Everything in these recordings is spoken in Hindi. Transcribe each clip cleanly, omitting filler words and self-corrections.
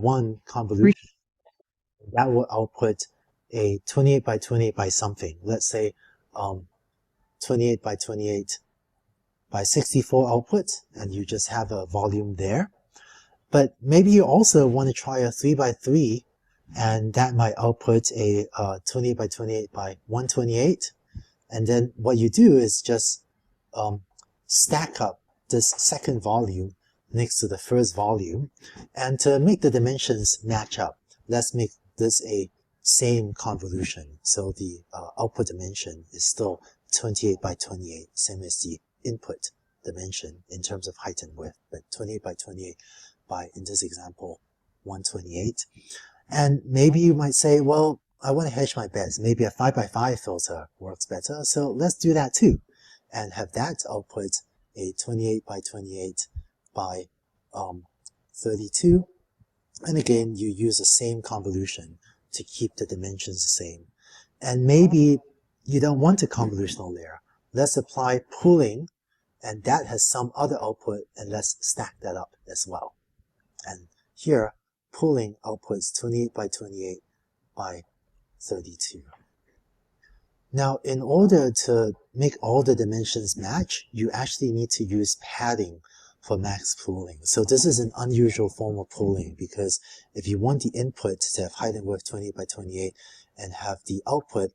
one convolution that will output a 28 by 28 by something. Let's say 28 by 28 by 64 output, and you just have a volume there. But maybe you also want to try a 3 by 3, and that might output a 28 by 28 by 128. And then what you do is just stack up this second volume next to the first volume. And to make the dimensions match up, let's make this a same convolution. So the output dimension is still 28 by 28, same as the input dimension in terms of height and width, but 28 by 28 by, in this example, 128. And maybe you might say, well, I want to hedge my bets. Maybe a 5 by 5 filter works better. So let's do that too, and have that output a 28 by 28 by 32. And again, you use the same convolution to keep the dimensions the same. And maybe you don't want a convolutional layer. Let's apply pooling, and that has some other output, and let's stack that up as well. And here, pooling outputs 28 by 28 by 32. Now, in order to make all the dimensions match, you actually need to use padding for max pooling. So this is an unusual form of pooling, because if you want the input to have height and width 28 by 28 and have the output,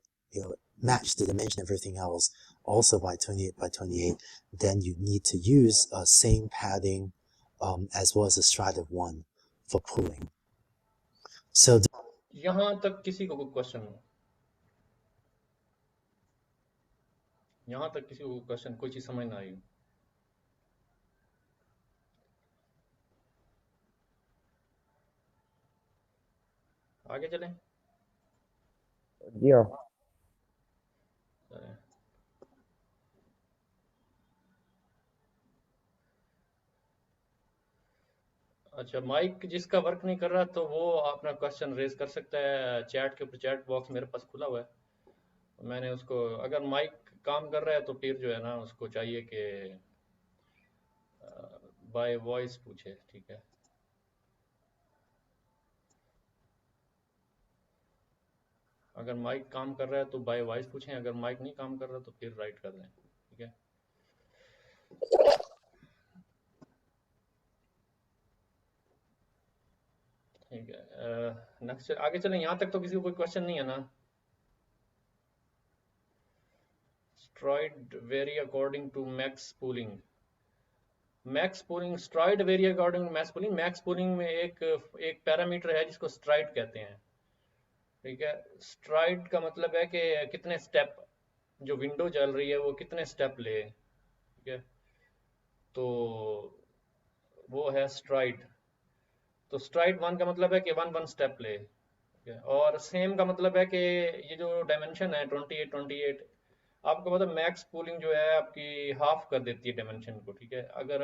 match the dimension of everything else also by 28 by 28, then you need to use same padding as well as a stride of 1 for pooling. So यहाँ तक किसी को कोई क्वेश्चन हो? यहाँ तक किसी को क्वेश्चन, कोई चीज समझ ना आई? आगे चलें? जी हाँ। अच्छा, माइक जिसका वर्क नहीं कर रहा तो वो अपना क्वेश्चन रेज कर सकता है चैट के ऊपर। चैट बॉक्स मेरे पास खुला हुआ है, मैंने उसको, अगर माइक काम कर रहा है तो फिर जो है ना उसको चाहिए कि बाय वॉइस पूछे, ठीक है? अगर माइक काम कर रहा है तो बाय वॉइस पूछें, अगर माइक नहीं काम कर रहा तो फिर राइट कर दें, ठीक है? ठीक है, नेक्स्ट आगे चलें। यहाँ तक तो किसी को कोई क्वेश्चन नहीं है ना? Stride vary according to max pooling. Max pooling, stride vary according to max pooling. Max pooling में एक पैरामीटर है जिसको स्ट्राइड कहते हैं, ठीक है? स्ट्राइड का मतलब है कि कितने स्टेप, जो विंडो चल रही है वो कितने स्टेप ले, ठीक है? तो वो है स्ट्राइड। तो स्ट्राइड 1 का मतलब है कि 1 स्टेप ले, ठीक है? और सेम का मतलब है कि ये जो डायमेंशन है 28 आपको मतलब मैक्स पूलिंग जो है आपकी हाफ कर देती है डायमेंशन को, ठीक है? अगर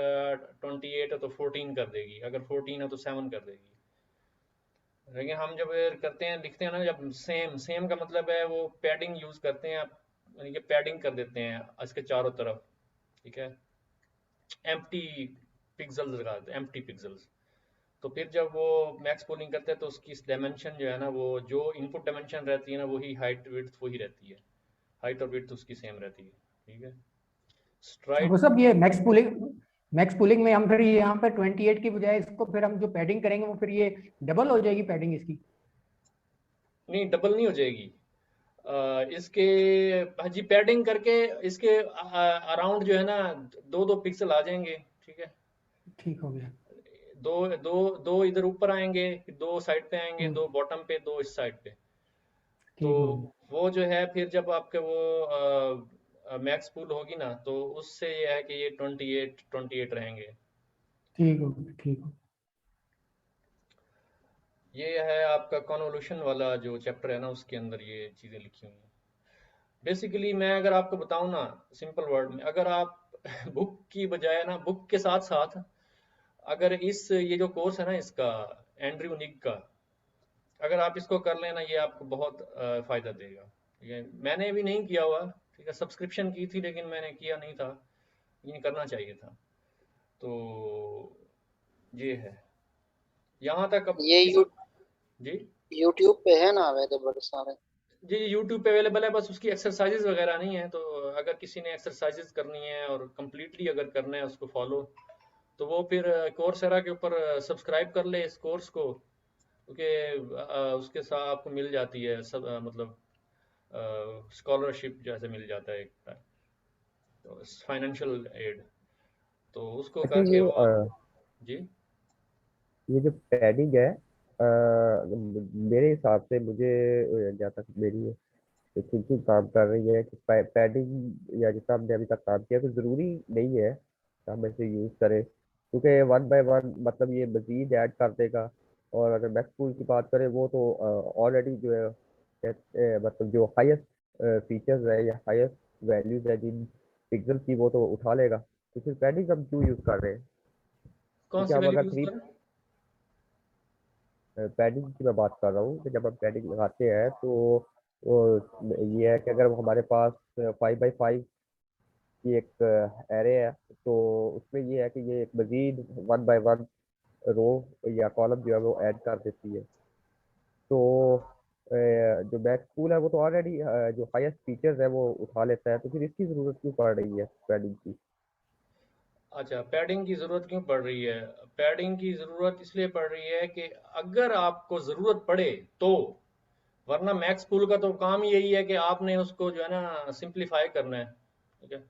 28 है तो 14 कर देगी, अगर 14 है तो 7 कर देगी। लेकिन हम जब करते हैं, लिखते हैं ना, जब सेम का मतलब है वो पैडिंग यूज करते हैं, यानी कि पैडिंग कर देते हैं इसके चारों तरफ, ठीक है? एम्प्टी पिक्सेल्स लगा देते हैं, एम्प्टी पिक्सेल्स। तो फिर जब वो मैक्स पूलिंग करते हैं तो उसकी डायमेंशन जो है ना, वो जो इनपुट डायमेंशन रहती है ना, वही हाइट विड्थ वही रहती है, हाइट और विड्थ उसकी सेम रहती है, ठीक है? स्ट्राइड वो सब ये मैक्स पूलिंग में हम फिर ये यहाँ पे 28 की बजाय इसको फिर हम जो पैडिंग करेंगे वो फिर ये डबल हो जाएगी पैडिंग इसकी? नहीं, डबल नहीं हो जाएगी। इसके जी पैडिंग करके इसके अराउंड जो है ना 2 पिक्सल आ जाएंगे, ठीक है? ठीक हो गया। दो इधर ऊपर आएंगे, 2 साइड पे आएंगे, 2 बॉटम पे, 2 इस साइड पे। तो वो जो है फिर जब आपके वो मैक्स पूल होगी ना, तो उससे ये है कि ये 28 रहेंगे। ठीक हो गया, ठीक हो। ये है आपका कॉन्वोल्यूशन वाला जो चैप्टर है ना, उसके अंदर ये चीज़ें लिखी हुई हैं। बेसिकली मैं अगर आपको बताऊं ना सिंपल वर्ड में, अगर आप बुक की बजाय ना, बुक के साथ साथ अगर ये जो कोर्स है ना इसका, एंड्रयू निग का, अगर आप इसको कर लेना, ये आपको बहुत फ़ायदा देगा, ठीक है? मैंने भी नहीं किया हुआ, ठीक है? सब्सक्रिप्शन की थी लेकिन मैंने किया नहीं था, ये करना चाहिए था। तो ये है। यहाँ तक अब ये जी यूट्यूब पे है ना अवेलेबल सारे? जी यूट्यूब पे अवेलेबल है, बस उसकी एक्सरसाइजेज वगैरह नहीं है। तो अगर किसी ने एक्सरसाइजेज करनी है और कम्प्लीटली अगर करना है उसको फॉलो, तो वो फिर कोर्सेरा के ऊपर सब्सक्राइब कर ले इस कोर्स को, क्योंकि उसके साथ आपको मिल जाती है सब मतलब स्कॉलरशिप जैसे मिल जाता है एक तो फाइनेंशियल एड, तो उसको अच्छा करके वो जी ये जो पैडिंग है मेरे हिसाब से मुझे जहाँ तक मेरी थिंकिंग काम कर रही है कि पैडिंग या जितना हमने अभी तक काम किया तो ज़रूरी नहीं है कि हम इसे यूज़ करें, क्योंकि वन बाय वन मतलब ये मज़ीद ऐड कर देगा। और अगर मैक्स टूल की बात करें वो तो ऑलरेडी जो है मतलब जो हाईएस्ट फीचर्स है या हाईएस्ट वैल्यूज है जिन पिक्सल की वो तो उठा लेगा। तो फिर पैडिंग हम क्यों यूज़ कर रहे हैं? कौन क्योंकि सी हम वैल्यू अगर यूज थ्री करें? पैडिंग की मैं बात कर रहा हूँ कि जब हम पैडिंग लगाते हैं तो वो ये है कि अगर वो हमारे पास 5x5 की एक एरे है तो उसमें ये है कि ये एक मजीद 1x1 रो या कॉलम जो है वो ऐड कर देती है। तो जो मैक्स टूल है वो तो ऑलरेडी जो हाईएस्ट फीचर्स है वो उठा लेता है, तो फिर इसकी ज़रूरत क्यों पड़ रही है पैडिंग की? अच्छा, पैडिंग की ज़रूरत क्यों पड़ रही है? पैडिंग की ज़रूरत इसलिए पड़ रही है कि अगर आपको ज़रूरत पड़े तो, वरना मैक्स पूल का तो काम ही यही है कि आपने उसको जो है ना सिंप्लीफाई करना है। ठीक है,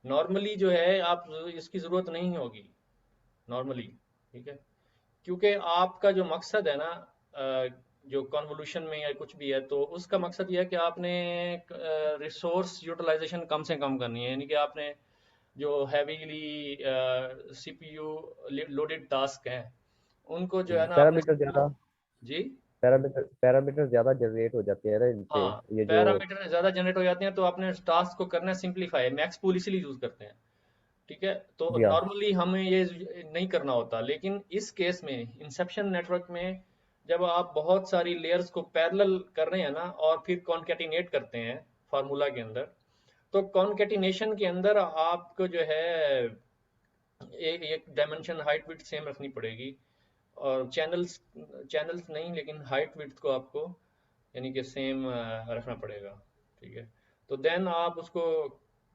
नॉर्मली जो है आप इसकी ज़रूरत नहीं होगी नॉर्मली। ठीक है, क्योंकि आपका जो मकसद है ना जो कन्वोल्यूशन में या कुछ भी है, तो उसका मकसद ये है कि आपने रिसोर्स यूटिलाइजेशन कम से कम करनी है, यानी कि आपने जो हैवीली सीपीयू लोडेड टास्क हैं उनको जो है ना आपने पैरामीटर ज़्यादा जी पैरामीटर ज़्यादा जनरेट हो जाते हैं ना इनसे, हाँ, ये जो पैरामीटर ज़्यादा जनरेट हो जाते हैं, तो आपने टास्क को करना सिंप्लीफाई, मैक्स पूल इसीलिए यूज़ करते हैं। ठीक है, तो जी हाँ। नॉर्मली हमें ये नहीं करना होता, लेकिन इस केस में इंसेप्शन नेटवर्क में जब आप बहुत सारी लेयर्स को पैरेलल कर रहे हैं ना और फिर कॉन्केटिनेट करते हैं फार्मूला के अंदर, तो कॉन्केटिनेशन के अंदर आपको जो है एक एक डायमेंशन हाइट विड्थ सेम रखनी पड़ेगी, और चैनल्स चैनल्स नहीं लेकिन हाइट विड्थ को आपको यानी कि सेम रखना पड़ेगा। ठीक है, तो देन आप उसको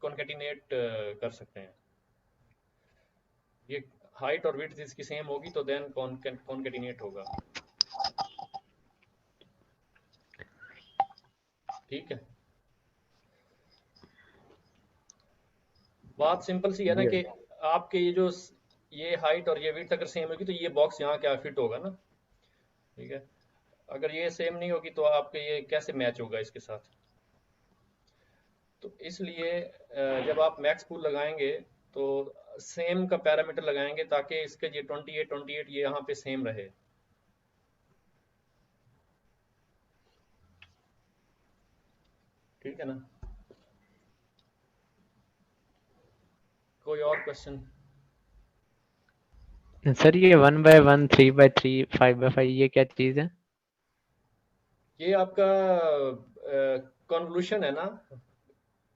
कॉन्केटिनेट कर सकते हैं। ये हाइट और विड्थ इसकी सेम होगी तो देन कॉन्केटिनेट होगा। ठीक है, बात सिंपल सी है ना जी कि आपके ये जो ये हाइट और ये विड्थ अगर सेम होगी तो ये बॉक्स यहाँ क्या फिट होगा ना। ठीक है, अगर ये सेम नहीं होगी तो आपके ये कैसे मैच होगा इसके साथ। तो इसलिए जब आप मैक्स पूल लगाएंगे तो सेम का पैरामीटर लगाएंगे ताकि इसके ये 28 ये यहाँ पे सेम रहे। ठीक है ना, कोई और क्वेश्चन? सर ये 1x1 3x3 5x5 ये क्या चीज है? ये आपका कन्वोल्यूशन है ना,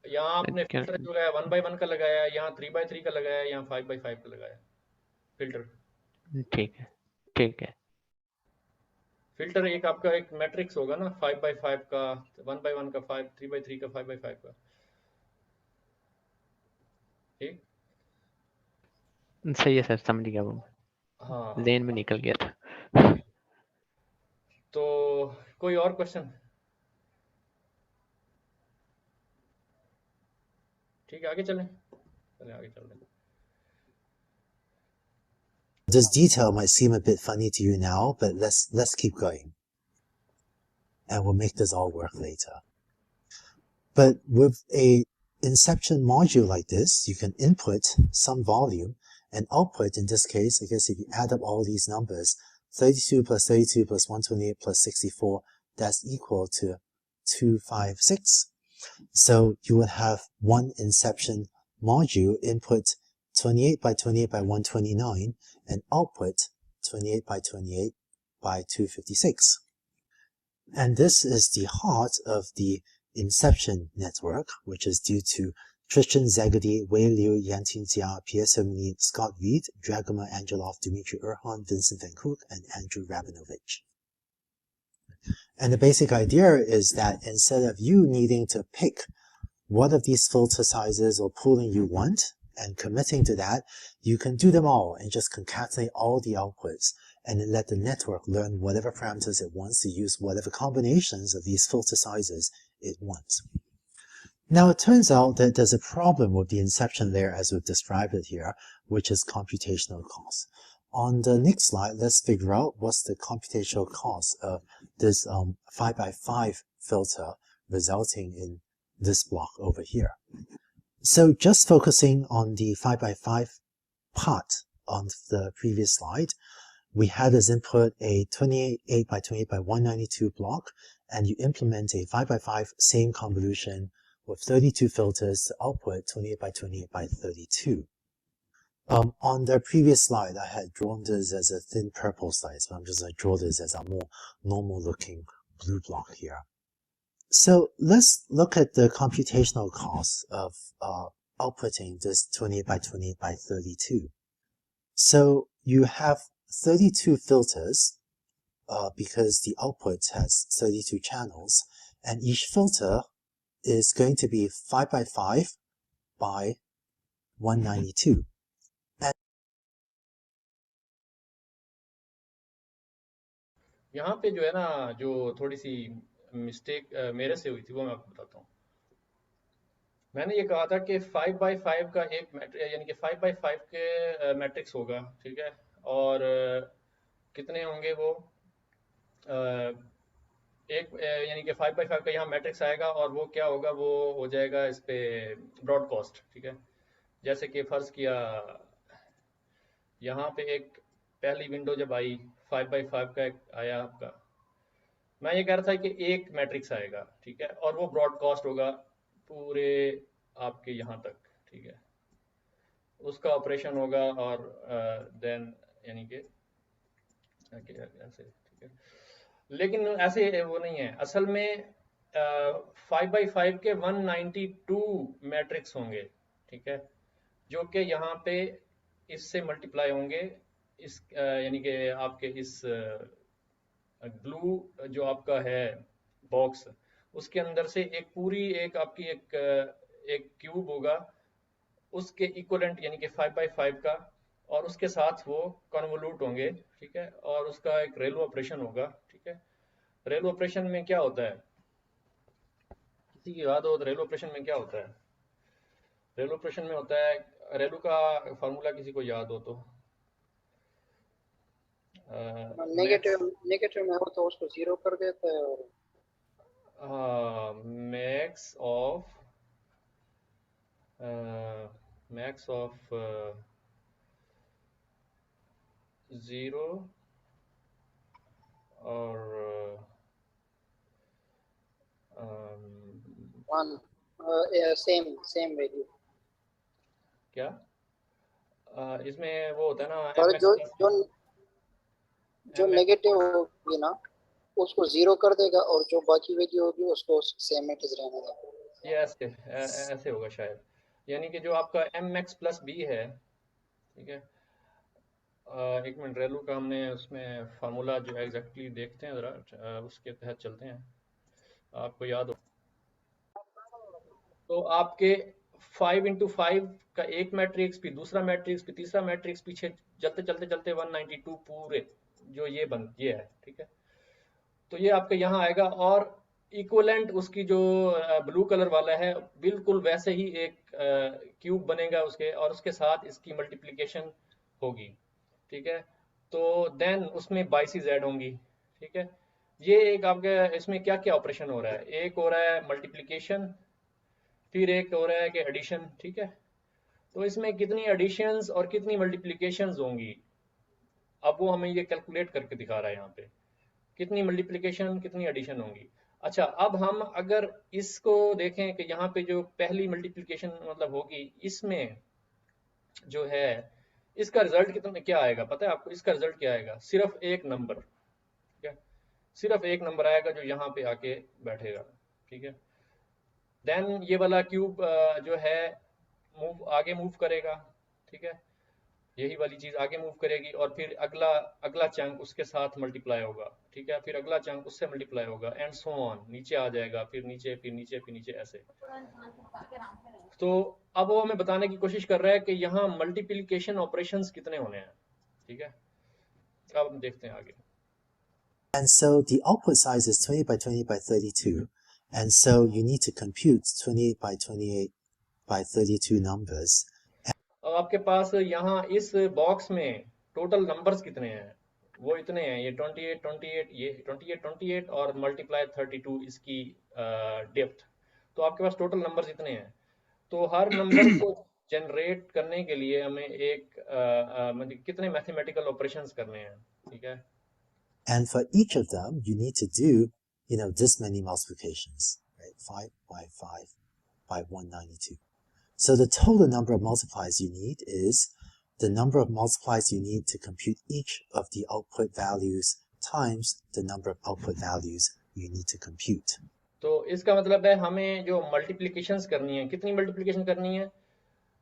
यहाँ आपने क्या? फिल्टर जो लगाया 1x1 का लगाया, यहाँ 3x3 का लगाया, यहाँ 5x5 का लगाया फिल्टर। ठीक है, ठीक है। फिल्टर एक आपका एक मैट्रिक्स होगा ना, 5x5 का, 1x1 का 5, 3x3 का, 5x5 का। ठीक, सही है सर, समझ गया वो, हाँ लेन में निकल गया था। तो कोई और क्वेश्चन? ठीक है, आगे चलें, चलें आगे चलते हैं। This detail might seem a bit funny to you now, but let's keep going. And we'll make this all work later. But with a inception module like this, you can input some volume and output, in this case, I guess if you add up all these numbers, 32 plus 32 plus 128 plus 64, that's equal to 256. So you would have one inception module input 28 by 28 by 129 and output 28 by 28 by 256. And this is the heart of the inception network, which is due to Christian Zagady, Wei Liu, Yan Qingjia, Pierre Semny, Scott Reed, Dragomir Angelov, Dmitry Erhan, Vincent Van Kook, and Andrew Rabinovich. And the basic idea is that instead of you needing to pick what of these filter sizes or pooling you want and committing to that, you can do them all and just concatenate all the outputs and then let the network learn whatever parameters it wants to use, whatever combinations of these filter sizes it wants. Now, it turns out that there's a problem with the inception layer as we've described it here, which is computational cost. On the next slide, let's figure out what's the computational cost of this 5x5 filter resulting in this block over here. So just focusing on the 5x5 part on the previous slide, we had as input a 28 by 28 by 192 block, and you implement a 5x5 same convolution with 32 filters to output 28 by 28 by 32. On the previous slide, I had drawn this as a thin purple slice, but I'm just going to draw this as a more normal looking blue block here. So let's look at the computational cost of outputting this 28 by 28 by 32. So you have 32 filters because the output has 32 channels, and each filter is going to be 5 by 5 by 192. यहाँ पे जो है ना, जो थोड़ी सी मिस्टेक मेरे से हुई थी वो मैं आपको बताता हूँ। मैंने ये कहा था कि 5 by 5 का एक मैट्रिक्स, यानी कि 5 by 5 के मैट्रिक्स होगा, ठीक है, और कितने होंगे वो, एक यानी कि 5 by 5 का यहाँ मैट्रिक्स आएगा और वो क्या होगा, वो हो जाएगा इस पे ब्रॉडकास्ट, ठीक है। जैसे कि फर्ज किया यहाँ पे एक पहली विंडो जब आई 5 by 5 का एक आया आपका, मैं ये कह रहा था कि एक मैट्रिक्स आएगा, ठीक है, और वो ब्रॉडकास्ट होगा पूरे आपके यहाँ तक, ठीक है, उसका ऑपरेशन होगा और देन यानी कि ऐसे, ठीक है। लेकिन ऐसे वो नहीं है, असल में 5 by 5 के 192 मैट्रिक्स होंगे, ठीक है, जो कि यहाँ पे इससे मल्टीप्लाई होंगे, इस यानी कि आपके इस ब्लू जो आपका है बॉक्स, उसके अंदर से एक पूरी एक आपकी एक क्यूब होगा, उसके इक्वलेंट यानी कि 5 by 5 का, और उसके साथ वो कन्वोल्यूट होंगे, ठीक है, और उसका एक रेलो ऑपरेशन होगा, ठीक है। रेलो ऑपरेशन में क्या होता है, किसी की याद हो तो रेलो ऑपरेशन में क्या होता है? रेलो ऑपरेशन में होता है, रेलो का फार्मूला किसी को याद हो तो, नेगेटिव में हो तो उसको जीरो कर देता है, और मैक्स ऑफ 0 और 1 सेम वैल्यू। क्या इसमें वो होता है ना, पर जो नेगेटिव होगी ना उसको जीरो कर देगा, और जो बाकी वैल्यू होगी उसको सेम एट रहने देगा। ये ऐसे होगा शायद, यानी कि जो आपका mx प्लस b है, ठीक है, एक मिनट, रेलू का हमने उसमें फार्मूला जो एग्जैक्टली देखते हैं ज़रा, उसके तहत चलते हैं, आपको याद हो तो आपके 5 into 5 का एक मैट्रिक्स, फिर दूसरा मैट्रिक्स, फिर तीसरा मैट्रिक्स, पीछे चलते चलते चलते 192 पूरे जो ये है, ठीक है। तो ये आपके यहाँ आएगा, और इक्वलेंट उसकी जो ब्लू कलर वाला है बिल्कुल वैसे ही एक क्यूब बनेगा उसके, और उसके साथ इसकी मल्टीप्लिकेशन होगी, ठीक है। तो देन उसमें बाइसिस ऐड होंगी, ठीक है। ये एक आपके इसमें क्या क्या ऑपरेशन हो रहा है, एक हो रहा है मल्टीप्लिकेशन, फिर एक हो रहा है कि एडिशन, ठीक है। तो इसमें कितनी एडिशंस और कितनी मल्टीप्लिकेशंस होंगी, अब वो हमें ये कैलकुलेट करके दिखा रहा है यहाँ पे, कितनी मल्टीप्लिकेशन कितनी एडिशन होंगी। अच्छा, अब हम अगर इसको देखें कि यहाँ पे जो पहली मल्टीप्लिकेशन मतलब होगी, इसमें जो है इसका रिजल्ट कितना क्या आएगा पता है आपको? इसका रिजल्ट क्या आएगा? सिर्फ एक नंबर, ठीक है, सिर्फ एक नंबर आएगा जो यहाँ पे आके बैठेगा, ठीक है। देन ये वाला क्यूब जो है आगे मूव करेगा, ठीक है, यही वाली चीज आगे मूव करेगी और फिर अगला अगला चंक उसके साथ मल्टीप्लाई होगा, ठीक है, फिर अगला चंक उससे मल्टीप्लाई होगा एंड सो ऑन, नीचे आ जाएगा, फिर नीचे फिर नीचे फिर नीचे ऐसे। तो अब वो हमें बताने की कोशिश कर रहा है कि यहाँ मल्टीप्लिकेशन ऑपरेशंस कितने होने हैं, ठीक है, अब हम देखते हैं आगे। And so the output size is 20 by 20 by 32. And so you need to compute 28 by 28 by 32 numbers. अब आपके पास यहाँ इस बॉक्स में टोटल नंबर्स कितने हैं, वो इतने हैं, ये 28 28 ये 28 28 और मल्टीप्लाई 32 इसकी डेप्थ, तो आपके पास टोटल नंबर्स इतने हैं। तो हर नंबर को जनरेट करने के लिए हमें एक मतलब कितने मैथमेटिकल ऑपरेशंस करने हैं, ठीक है। And for each of them, you need to do, this many multiplications, right? 5 by 5 by 192. So the total number of multipliers you need is the number of multipliers you need to compute each of the output values times the number of output values you need to compute. तो इसका मतलब है हमें जो मल्टीप्लिकेशंस करनी है, कितनी मल्टीप्लिकेशन करनी है,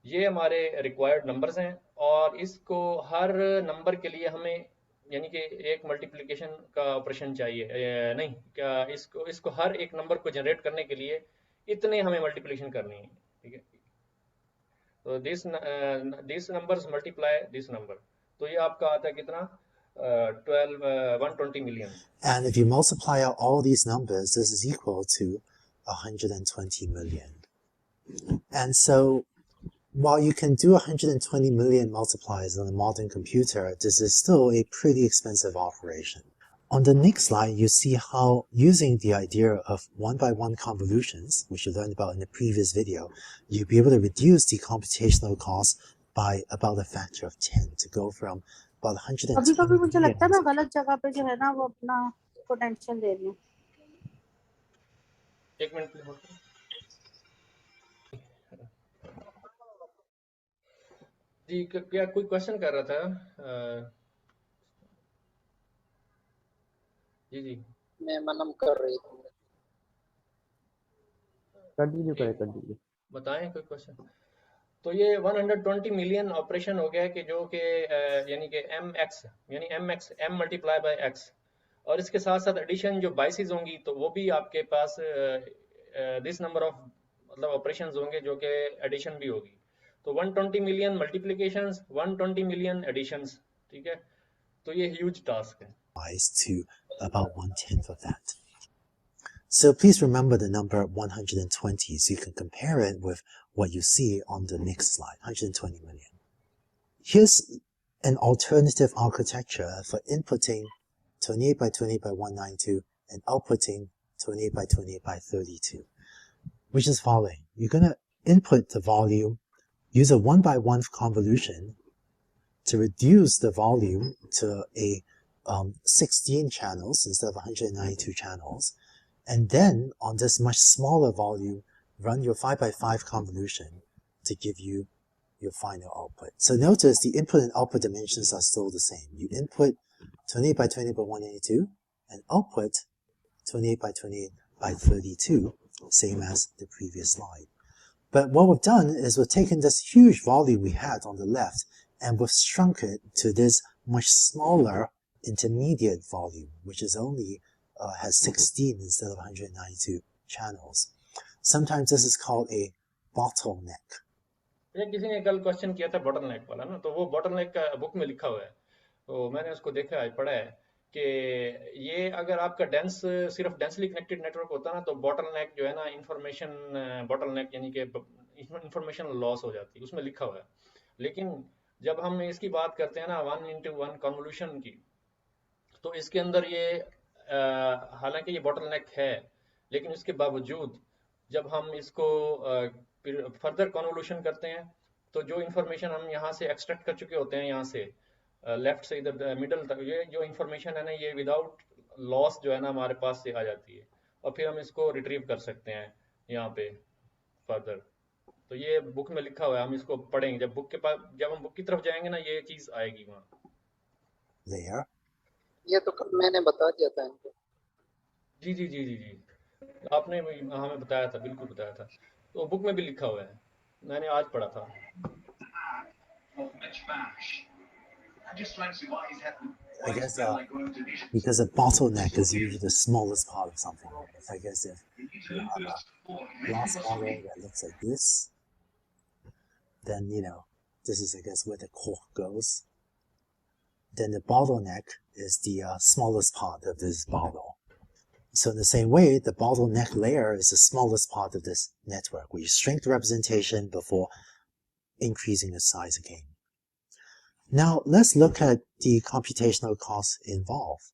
ये हमारे रिक्वायर्ड नंबर्स हैं और इसको हर नंबर के लिए हमें यानी कि एक मल्टीप्लिकेशन का ऑपरेशन चाहिए, नहीं क्या, इसको हर एक नंबर को जनरेट करने के लिए इतने हमें मल्टीप्लिकेशन करनी है, ठीक है। तो this numbers multiply this number, तो ये आपका आता है कितना, 120 million. And if you multiply out all these numbers, this is equal to 120 million. And so while you can do 120 million multipliers on a modern computer, this is still a pretty expensive operation. On the next slide, you see how using the idea of one-by-one convolutions, which you learned about in the previous video, you'll be able to reduce the computational cost by about a factor of 10 to go from about 120 कभी-कभी मुझे लगता है मैं million. गलत जगह पे जो है ना वो अपना पोटेंशियल दे रही हूँ। एक मिनट प्लीज होल्ड करो। जी क्या कोई क्वेश्चन कर रहा था? जी मैं मनम कर रही थी। कंटिन्यू करें, कंटिन्यू बताएं कोई क्वेश्चन। तो ये 120 मिलियन ऑपरेशन हो गया कि जो कि यानी कि mx यानी mx m multiply by x, और इसके साथ साथ एडिशन जो बाइसेस होंगी तो वो भी आपके पास दिस नंबर ऑफ मतलब ऑपरेशंस होंगे जो कि एडिशन भी होगी। तो 120 मिलियन मल्टीप्लिकेशंस, 120 मिलियन एडिशंस, ठीक है, तो ये ह्यूज टास्क है। To about 1/10 of that. So please remember the number 120 so you can compare it with what you see on the next slide, 120 million. Here's an alternative architecture for inputting 28 by 28 by 192 and outputting 28 by 28 by 32, which is following. You're going to input the volume, use a one-by-one convolution to reduce the volume to a 16 channels instead of 192 channels. And then on this much smaller volume, run your 5 by 5 convolution to give you your final output. So notice the input and output dimensions are still the same. You input 28 by 28 by 192 and output 28 by 28 by 32, same as the previous slide. But what we've done is we've taken this huge volume we had on the left and we've shrunk it to this much smaller intermediate volume, which is only has 16 instead of 192 channels. Sometimes this is called a bottleneck. ये किसी ने कल क्वेश्चन किया था बॉटलनेक वाला ना, तो वो बॉटलनेक का बुक में लिखा हुआ है, तो मैंने उसको देखा है, पढ़ा है कि ये अगर आपका सिर्फ डेंसली कनेक्टेड नेटवर्क होता ना तो बॉटलनेक जो है ना इंफॉर्मेशन बॉटलनेक यानी कि इंफॉर्मेशन लॉस हो जाती है, उसमें लिखा हुआ है। लेकिन जब हम इसकी बात करते हैं ना 1:1 कन्वोल्यूशन की, तो इसके अंदर ये हालांकि ये बॉटलनेक है, लेकिन उसके बावजूद जब हम इसको फर्दर कन्वोल्यूशन करते हैं तो जो इन्फॉर्मेशन हम यहाँ से एक्सट्रैक्ट कर चुके होते हैं, यहाँ से लेफ्ट से इधर मिडल तक, ये जो इन्फॉर्मेशन है ना ये विदाउट लॉस जो है ना हमारे पास से आ जाती है और फिर हम इसको रिट्रीव कर सकते हैं यहाँ पे फर्दर। तो ये बुक में लिखा हुआ है, हम इसको पढ़ेंगे जब हम बुक की तरफ जाएंगे ना ये चीज आएगी वहाँ। There. ये तो मैंने बता दिया था इनको। जी जी जी जी जी आपने हमें बताया था, बिल्कुल बताया था, तो बुक में भी लिखा हुआ है। मैंने आज पढ़ा था। I guess because a bottleneck is usually the smallest part of something. Right? I guess if you have a glass bottle that looks like this, then this is, I guess, where the cork goes. Then the bottleneck is the smallest part of this bottle. So in the same way, the bottleneck layer is the smallest part of this network. We shrink the representation before increasing the size again. Now let's look at the computational costs involved.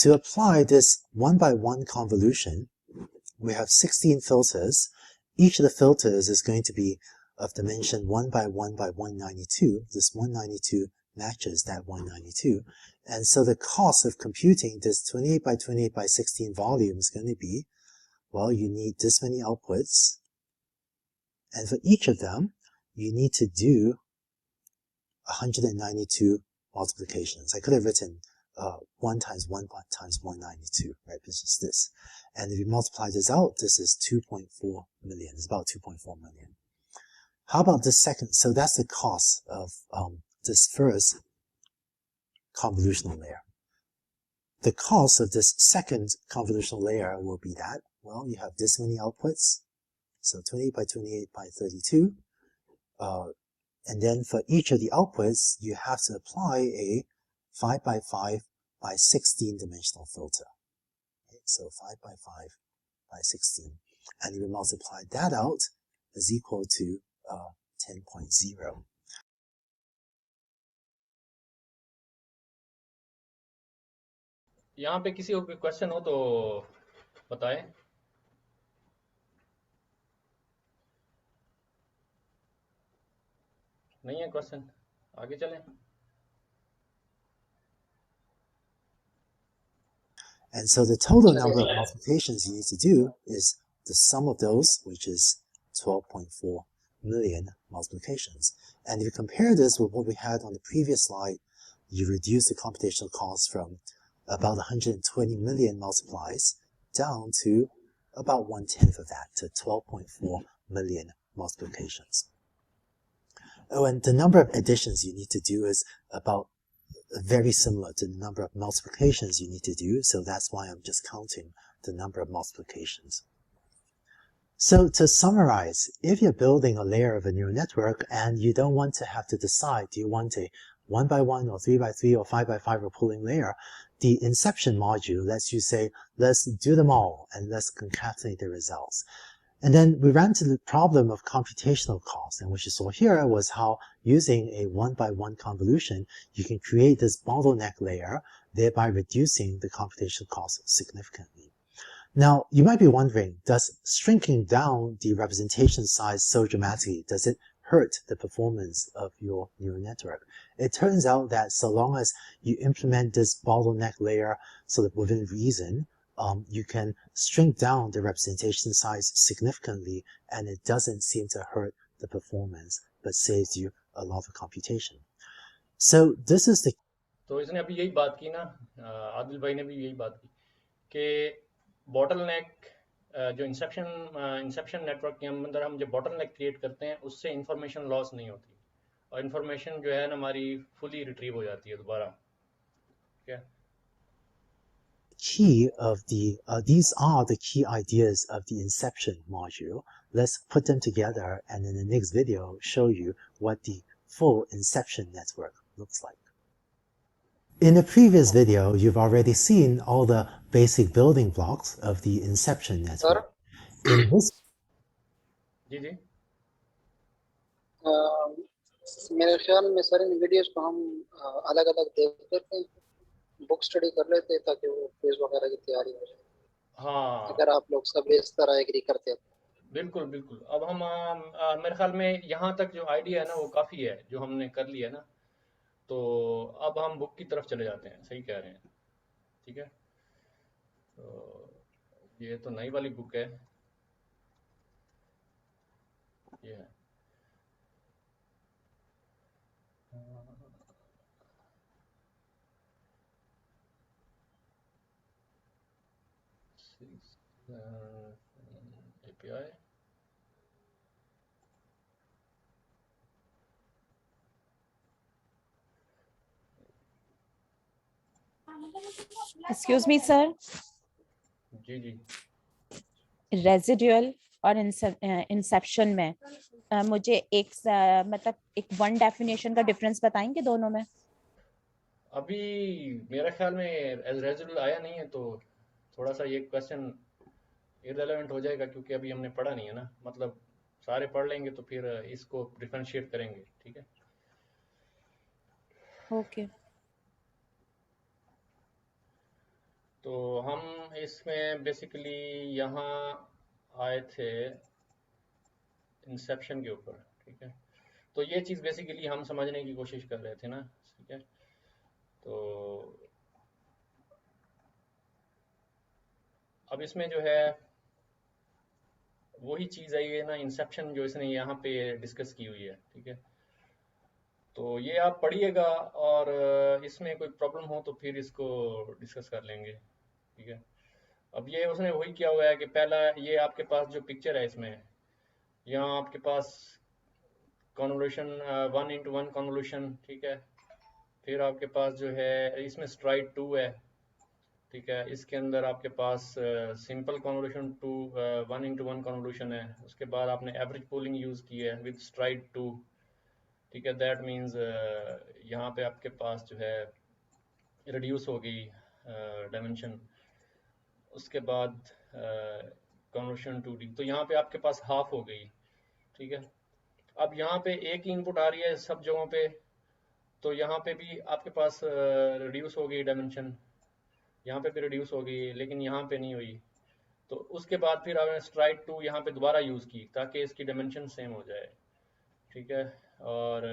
To apply this one-by-one convolution, we have 16 filters. Each of the filters is going to be of dimension 1 by 1 by 192. This 192 matches that 192. And so the cost of computing this 28 by 28 by 16 volume is going to be, well, you need this many outputs. And for each of them, you need to do 192 multiplications. I could have written 1 times 1 times 192, right? It's just this. And if you multiply this out, this is 2.4 million. It's about 2.4 million. How about this second? So that's the cost of this first convolutional layer. The cost of this second convolutional layer will be that, well, you have this many outputs. So 28 by 28 by 32. And then for each of the outputs, you have to apply a 5 by 5 by 16 dimensional filter. Okay, so 5 by 5 by 16. And you multiply that out is equal to 10.0. यहाँ पे किसी को कोई क्वेश्चन हो तो बताएं। नहीं है क्वेश्चन, आगे चलें। And so the total number of multiplications you need to do is the sum of those, which is 12.4 million multiplications. And if you compare this with what we had on the previous slide, you reduce the computational cost from about 120 million multiplies down to about 1/10 of that, to 12.4 million multiplications. Oh, and the number of additions you need to do is about very similar to the number of multiplications you need to do, so that's why I'm just counting the number of multiplications. So to summarize, if you're building a layer of a neural network and you don't want to have to decide, do you want a 1 by 1 or 3 by 3 or 5 by 5 or pooling layer, the inception module lets you say, let's do them all and let's concatenate the results. And then we ran into the problem of computational cost, and what you saw here was how using a 1 by 1 convolution, you can create this bottleneck layer, thereby reducing the computational cost significantly. Now, you might be wondering, does shrinking down the representation size so dramatically, does it hurt the performance of your neural network? It turns out that so long as you implement this bottleneck layer sort of within reason, you can shrink down the representation size significantly, and it doesn't seem to hurt the performance, but saves you a lot of computation. So this is the. तो इसने अभी यही बात की ना, आदिल भाई ने भी यही बात की कि बॉटलनेक जो इंसेप्शन नेटवर्क के अंदर हम जो बॉटलनेक क्रिएट करते हैं उससे इंफॉर्मेशन लॉस नहीं होती और इंफॉर्मेशन जो है ना हमारी फुली रिट्रीव हो जाती है दोबारा। ठीक है, key of these are the key ideas of the inception module. Let's put them together and in the next video show you what the full inception network looks like. In the previous video, you've already seen all the basic building blocks of the inception network. In this, जी जी मेरे ख्याल में सर इन वीडियोस को हम अलग अलग देख लेते हैं, बुक स्टडी कर लेते हैं ताकि वो क्विज वगैरह की तैयारी हो जाए। हाँ, अगर आप लोग सब इस तरह एग्री करते हैं बिल्कुल बिल्कुल। अब हम मेरे ख्याल में यहाँ तक जो आइडिया है ना वो काफ़ी है जो हमने कर लिया ना, तो अब हम बुक की तरफ चले जाते हैं। सही कह रहे हैं, ठीक है। तो ये तो नई वाली बुक है, ये है। API एक्सक्यूज मी सर, जी जी रेजिडुअल और इंसेप्शन में मुझे एक मतलब एक वन डेफिनेशन का डिफरेंस बताएंगे दोनों में? अभी मेरा ख्याल में एज रेजिडुअल आया नहीं है, तो थोड़ा सा ये क्वेश्चन इररेलेवेंट हो जाएगा, क्योंकि अभी हमने पढ़ा नहीं है ना। मतलब सारे पढ़ लेंगे तो फिर इसको डिफरेंशिएट करेंगे, ठीक है। ओके। तो हम इसमें बेसिकली यहाँ आए थे इंसेप्शन के ऊपर, ठीक है। तो ये चीज़ बेसिकली हम समझने की कोशिश कर रहे थे ना, ठीक है। तो अब इसमें जो है वही चीज़ आई है ना, इंसेप्शन जो इसने यहाँ पे डिस्कस की हुई है, ठीक है। तो ये आप पढ़िएगा, और इसमें कोई प्रॉब्लम हो तो फिर इसको डिस्कस कर लेंगे, ठीक है। अब ये उसने वही किया हुआ है कि पहला ये आपके पास जो पिक्चर है, इसमें यहाँ आपके पास कॉन्वोल्यूशन 1:1 कॉन्वोल्यूशन, ठीक है। फिर आपके पास जो है इसमें स्ट्राइड 2 है, ठीक है। इसके अंदर आपके पास सिंपल कॉन्वोल्यूशन 2 1:1 कॉन्वोल्यूशन है। उसके बाद आपने एवरेज पूलिंग यूज़ की है विद स्ट्राइड 2, ठीक है। दैट मीन्स यहाँ पे आपके पास जो है रिड्यूस हो गई डायमेंशन। उसके बाद कॉन्वोल्यूशन 2D, तो यहाँ पे आपके पास हाफ हो गई, ठीक है। अब यहाँ पे एक ही इनपुट आ रही है सब जगहों पे, तो यहाँ पे भी आपके पास रिड्यूस हो गई डायमेंशन, यहाँ पे भी रिड्यूस हो गई, लेकिन यहाँ पे नहीं हुई। तो उसके बाद फिर आपने स्ट्राइड 2 यहाँ पे दोबारा यूज़ की ताकि इसकी डायमेंशन सेम हो जाए, ठीक है। और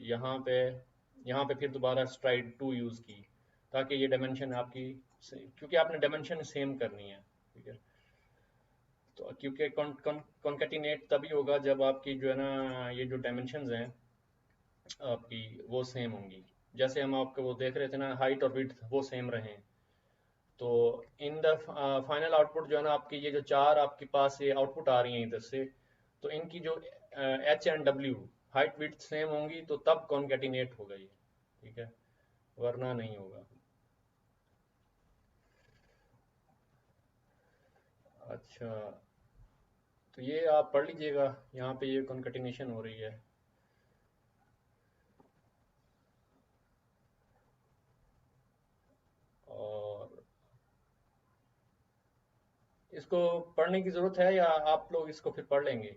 यहाँ पे फिर दोबारा स्ट्राइड 2 यूज़ की ताकि ये डायमेंशन आपकी, क्योंकि आपने डायमेंशन सेम करनी है, ठीक है। तो क्योंकि कॉन्केटिनेट तभी होगा जब आपकी जो है ना ये जो डायमेंशंस हैं आपकी वो सेम होंगी। जैसे हम आपको वो देख रहे थे ना, हाइट और विड्थ वो सेम रहें, तो इन द फाइनल आउटपुट जो है ना आपकी ये जो चार आपके पास ये आउटपुट आ रही हैं इधर से, तो इनकी जो H and W height width same होंगी तो तब कॉन्केटिनेट होगा ये, ठीक है, वरना नहीं होगा। अच्छा, तो ये आप पढ़ लीजिएगा, यहाँ पे ये कॉन्केटिनेशन हो रही है। और इसको पढ़ने की ज़रूरत है या आप लोग इसको फिर पढ़ लेंगे?